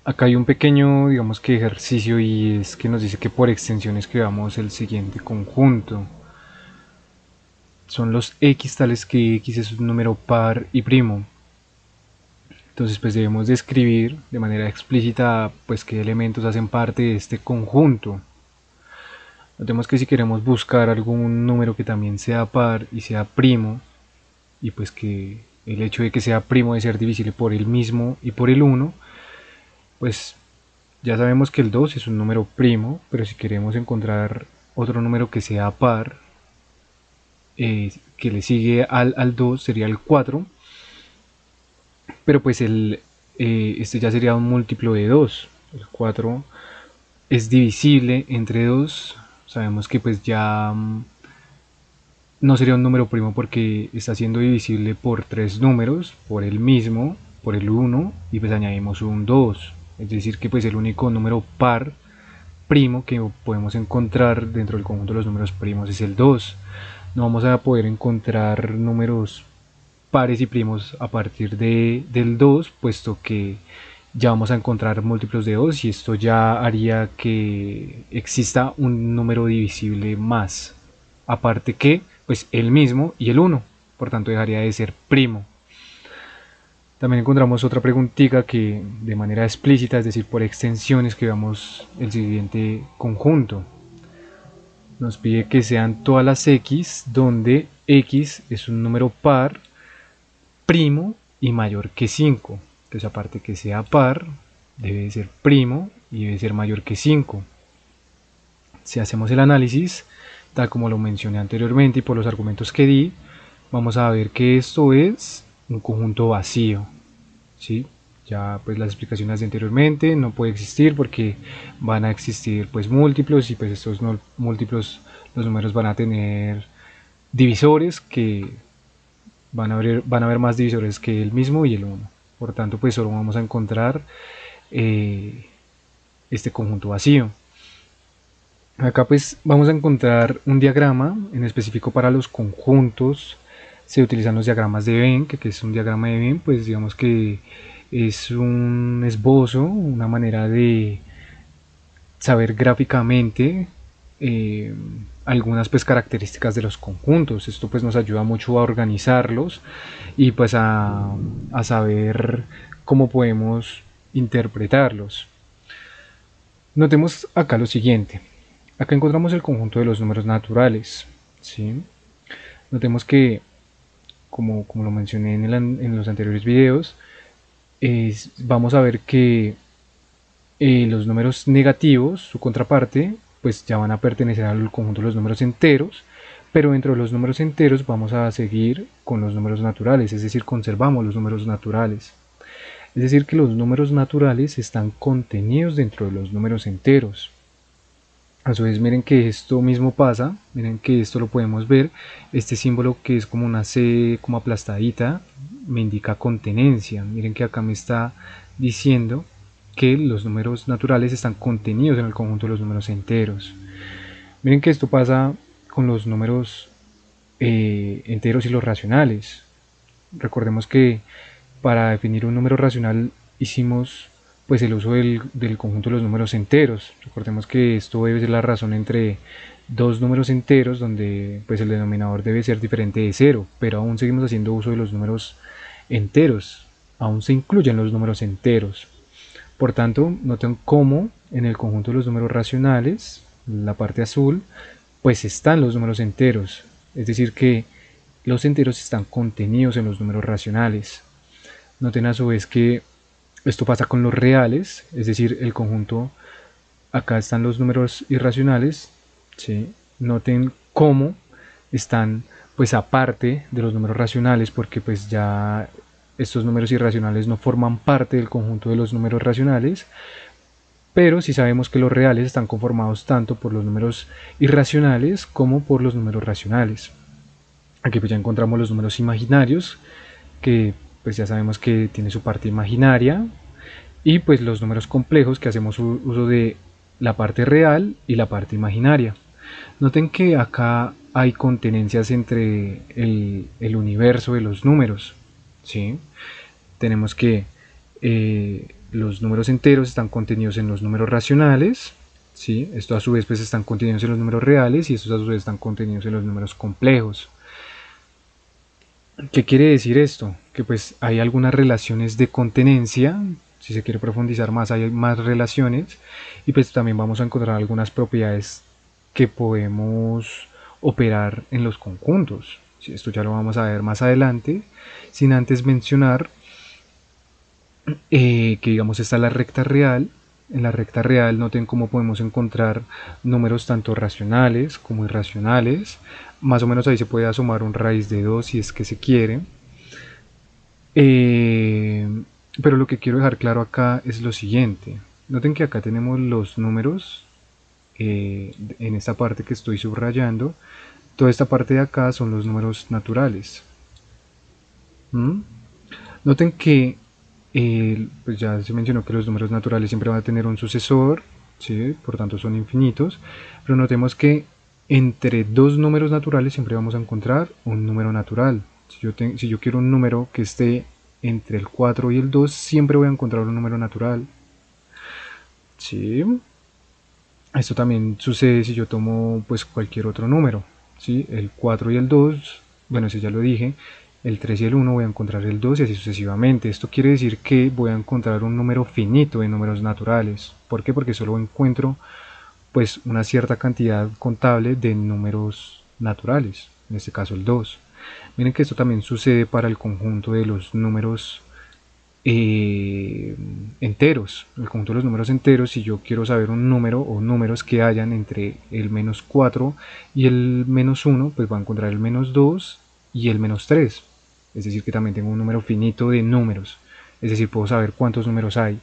Acá hay un pequeño, digamos que ejercicio, y es que nos dice que por extensión escribamos el siguiente conjunto. Son los x tales que x es un número par y primo. Entonces pues debemos de escribir de manera explícita pues qué elementos hacen parte de este conjunto. Notemos que si queremos buscar algún número que también sea par y sea primo, y pues que el hecho de que sea primo de ser divisible por el mismo y por el uno, pues ya sabemos que el 2 es un número primo, pero si queremos encontrar otro número que sea par, que le sigue al 2 sería el 4, pero pues este ya sería un múltiplo de 2. El 4 es divisible entre 2. Sabemos que pues ya no sería un número primo porque está siendo divisible por tres números, por el mismo, por el uno, y pues añadimos un 2. Es decir que pues el único número par primo que podemos encontrar dentro del conjunto de los números primos es el 2. No vamos a poder encontrar números pares y primos a partir del 2, puesto que ya vamos a encontrar múltiplos de 2 y esto ya haría que exista un número divisible más. Aparte que, pues el mismo y el uno, por tanto dejaría de ser primo. También encontramos otra preguntita que de manera explícita, es decir, por extensión, escribamos el siguiente conjunto. Nos pide que sean todas las x donde x es un número par, primo y mayor que 5. Entonces, aparte que sea par, debe ser primo y debe ser mayor que 5. Si hacemos el análisis, tal como lo mencioné anteriormente y por los argumentos que di, vamos a ver que esto es un conjunto vacío, ¿sí? Ya pues las explicaciones de anteriormente no puede existir porque van a existir pues múltiplos, y pues estos no, múltiplos, los números van a tener divisores que van a haber más divisores que el mismo y el uno. Por tanto pues solo vamos a encontrar este conjunto vacío. Acá pues vamos a encontrar un diagrama en específico para los conjuntos. Se utilizan los diagramas de Venn, que es un diagrama de Venn, pues digamos que es un esbozo, una manera de saber gráficamente algunas pues características de los conjuntos. Esto pues nos ayuda mucho a organizarlos y pues a saber cómo podemos interpretarlos. Notemos acá lo siguiente. Acá encontramos el conjunto de los números naturales, ¿sí? Notemos que, como lo mencioné en los anteriores videos, vamos a ver que los números negativos, su contraparte, pues ya van a pertenecer al conjunto de los números enteros, pero dentro de los números enteros vamos a seguir con los números naturales, es decir, conservamos los números naturales. Es decir, que los números naturales están contenidos dentro de los números enteros. A su vez, miren que esto mismo pasa, miren que esto lo podemos ver, este símbolo que es como una C como aplastadita, me indica contenencia. Miren que acá me está diciendo que los números naturales están contenidos en el conjunto de los números enteros. Miren que esto pasa con los números enteros y los racionales. Recordemos que para definir un número racional hicimos pues el uso del conjunto de los números enteros. Recordemos que esto debe ser la razón entre dos números enteros donde pues el denominador debe ser diferente de cero, pero aún seguimos haciendo uso de los números enteros, aún se incluyen los números enteros. Por tanto, noten cómo en el conjunto de los números racionales, la parte azul, pues están los números enteros, es decir que los enteros están contenidos en los números racionales. Noten a su vez que esto pasa con los reales, es decir, el conjunto, acá están los números irracionales, ¿sí? Noten cómo están pues aparte de los números racionales, porque pues ya estos números irracionales no forman parte del conjunto de los números racionales, pero sí sabemos que los reales están conformados tanto por los números irracionales como por los números racionales. Aquí pues ya encontramos los números imaginarios, que pues ya sabemos que tiene su parte imaginaria, y pues los números complejos, que hacemos uso de la parte real y la parte imaginaria. Noten que acá hay contenencias entre el universo de los números, ¿sí? Tenemos que Los números enteros están contenidos en los números racionales, ¿sí? Estos a su vez pues están contenidos en los números reales y estos a su vez están contenidos en los números complejos. ¿Qué quiere decir esto? Que pues hay algunas relaciones de contenencia, si se quiere profundizar más hay más relaciones, y pues también vamos a encontrar algunas propiedades que podemos operar en los conjuntos. Esto ya lo vamos a ver más adelante, sin antes mencionar que digamos está la recta real. En la recta real noten cómo podemos encontrar números tanto racionales como irracionales. Más o menos ahí se puede asomar un raíz de 2 si es que se quiere. Pero lo que quiero dejar claro acá es lo siguiente. Noten que acá tenemos los números en esta parte que estoy subrayando. Toda esta parte de acá son los números naturales. Noten que pues ya se mencionó que los números naturales siempre van a tener un sucesor, ¿sí? Por tanto son infinitos, pero notemos que entre dos números naturales siempre vamos a encontrar un número natural. Si yo quiero un número que esté entre el 4 y el 2, siempre voy a encontrar un número natural. ¿Sí? Esto también sucede si yo tomo pues cualquier otro número, ¿sí? El 4 y el 2, bueno, ese ya lo dije, el 3 y el 1 voy a encontrar el 2 y así sucesivamente. Esto quiere decir que voy a encontrar un número finito de números naturales. ¿Por qué? Porque solo encuentro pues una cierta cantidad contable de números naturales, en este caso el 2. Miren que esto también sucede para el conjunto de los números enteros, el conjunto de los números enteros. Si yo quiero saber un número o números que hayan entre el menos 4 y el menos 1, pues voy a encontrar el menos 2 y el menos 3. Es decir, que también tengo un número finito de números. Es decir, puedo saber cuántos números hay.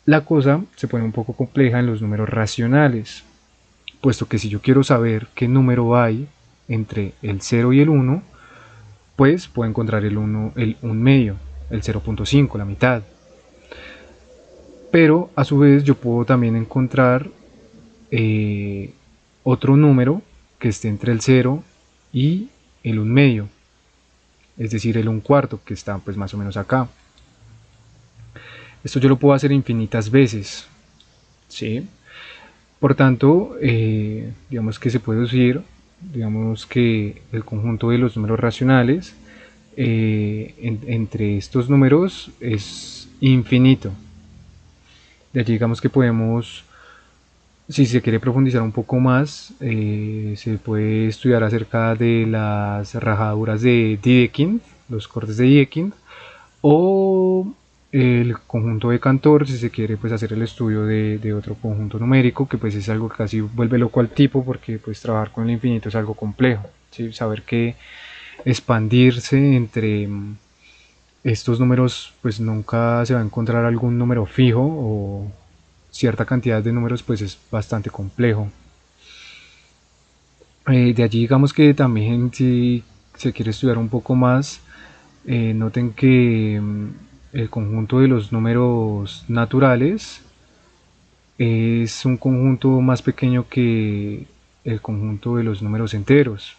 La cosa se pone un poco compleja en los números racionales, puesto que si yo quiero saber qué número hay entre el 0 y el 1, pues puedo encontrar el 1 medio, el 0.5, la mitad. Pero a su vez yo puedo también encontrar otro número que esté entre el 0 y el 1 medio, es decir, el 1 cuarto, que está pues más o menos acá. Esto yo lo puedo hacer infinitas veces, ¿sí? Por tanto, digamos que se puede decir, digamos que el conjunto de los números racionales entre estos números es infinito. De allí digamos que podemos, si se quiere profundizar un poco más, se puede estudiar acerca de las rajaduras de Dedekind, los cortes de Dedekind, o el conjunto de Cantor, si se quiere pues hacer el estudio de otro conjunto numérico, que pues es algo que casi vuelve loco al tipo, porque pues trabajar con el infinito es algo complejo, ¿sí? Saber que expandirse entre estos números pues nunca se va a encontrar algún número fijo o cierta cantidad de números pues es bastante complejo. De allí digamos que también si se quiere estudiar un poco más, noten que el conjunto de los números naturales es un conjunto más pequeño que el conjunto de los números enteros,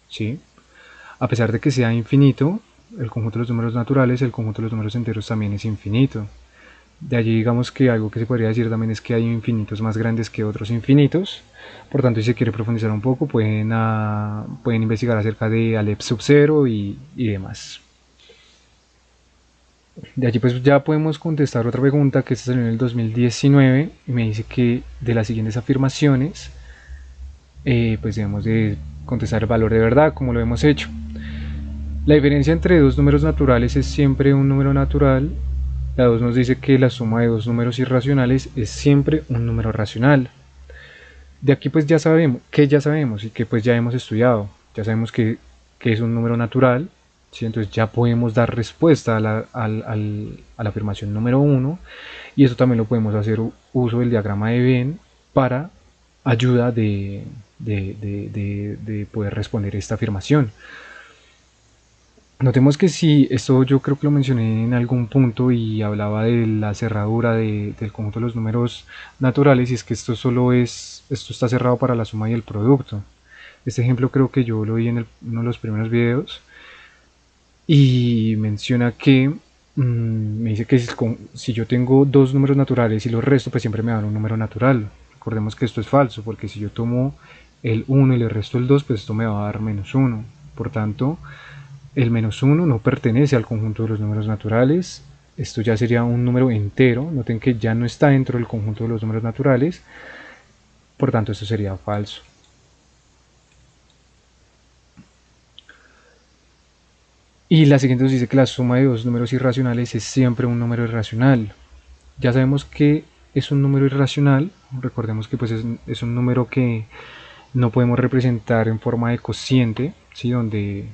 ¿sí? A pesar de que sea infinito, el conjunto de los números naturales, el conjunto de los números enteros también es infinito. De allí digamos que algo que se podría decir también es que hay infinitos más grandes que otros infinitos. Por tanto, si se quiere profundizar un poco, pueden investigar acerca de Aleph sub-0 y demás. De allí pues ya podemos contestar otra pregunta que salió en el 2019 y me dice que de las siguientes afirmaciones, pues debemos de contestar el valor de verdad como lo hemos hecho. La diferencia entre dos números naturales es siempre un número natural. La 2 nos dice que la suma de dos números irracionales es siempre un número racional. De aquí pues ya sabemos y que pues ya hemos estudiado. Ya sabemos que es un número natural, ¿sí? Entonces ya podemos dar respuesta a la afirmación número 1 y eso también lo podemos hacer uso del diagrama de Venn para ayuda de poder responder esta afirmación. Notemos que si esto yo creo que lo mencioné en algún punto y hablaba de la cerradura del conjunto de los números naturales, y es que esto está cerrado para la suma y el producto. Este ejemplo creo que yo lo vi en uno de los primeros videos y menciona que me dice que si yo tengo dos números naturales y los resto, pues siempre me dan un número natural. Recordemos que esto es falso, porque si yo tomo el 1 y le resto el 2, pues esto me va a dar menos 1. Por tanto, el menos 1 no pertenece al conjunto de los números naturales. Esto ya sería un número entero. Noten que ya no está dentro del conjunto de los números naturales. Por tanto, esto sería falso. Y la siguiente nos dice que la suma de dos números irracionales es siempre un número irracional. Ya sabemos que es un número irracional. Recordemos que pues es un número que no podemos representar en forma de cociente, ¿sí? Donde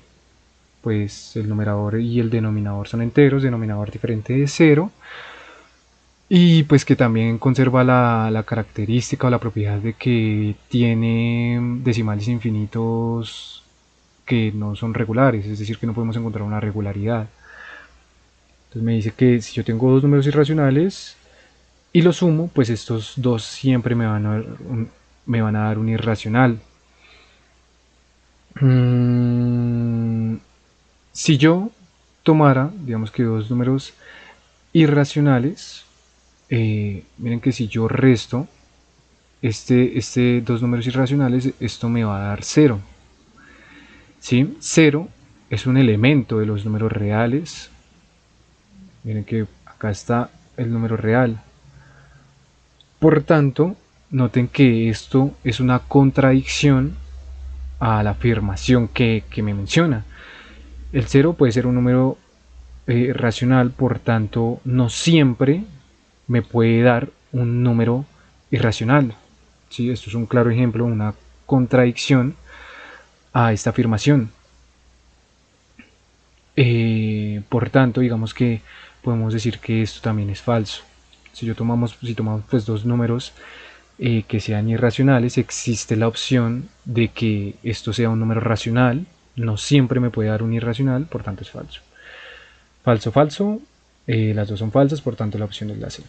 pues el numerador y el denominador son enteros, denominador diferente de 0, y pues que también conserva la característica o la propiedad de que tiene decimales infinitos que no son regulares, es decir, que no podemos encontrar una regularidad. Entonces me dice que si yo tengo dos números irracionales y los sumo, pues estos dos siempre me van a dar un irracional. Si yo tomara, digamos que dos números irracionales, miren que si yo resto dos números irracionales, esto me va a dar 0. ¿Sí? 0 es un elemento de los números reales. Miren que acá está el número real. Por tanto, noten que esto es una contradicción a la afirmación que me menciona. El 0 puede ser un número racional, por tanto, no siempre me puede dar un número irracional. ¿Sí? Esto es un claro ejemplo, una contradicción a esta afirmación. Por tanto, digamos que podemos decir que esto también es falso. Si tomamos pues dos números que sean irracionales, existe la opción de que esto sea un número racional. No siempre me puede dar un irracional, por tanto es falso. Falso, falso, las dos son falsas, por tanto la opción es la C.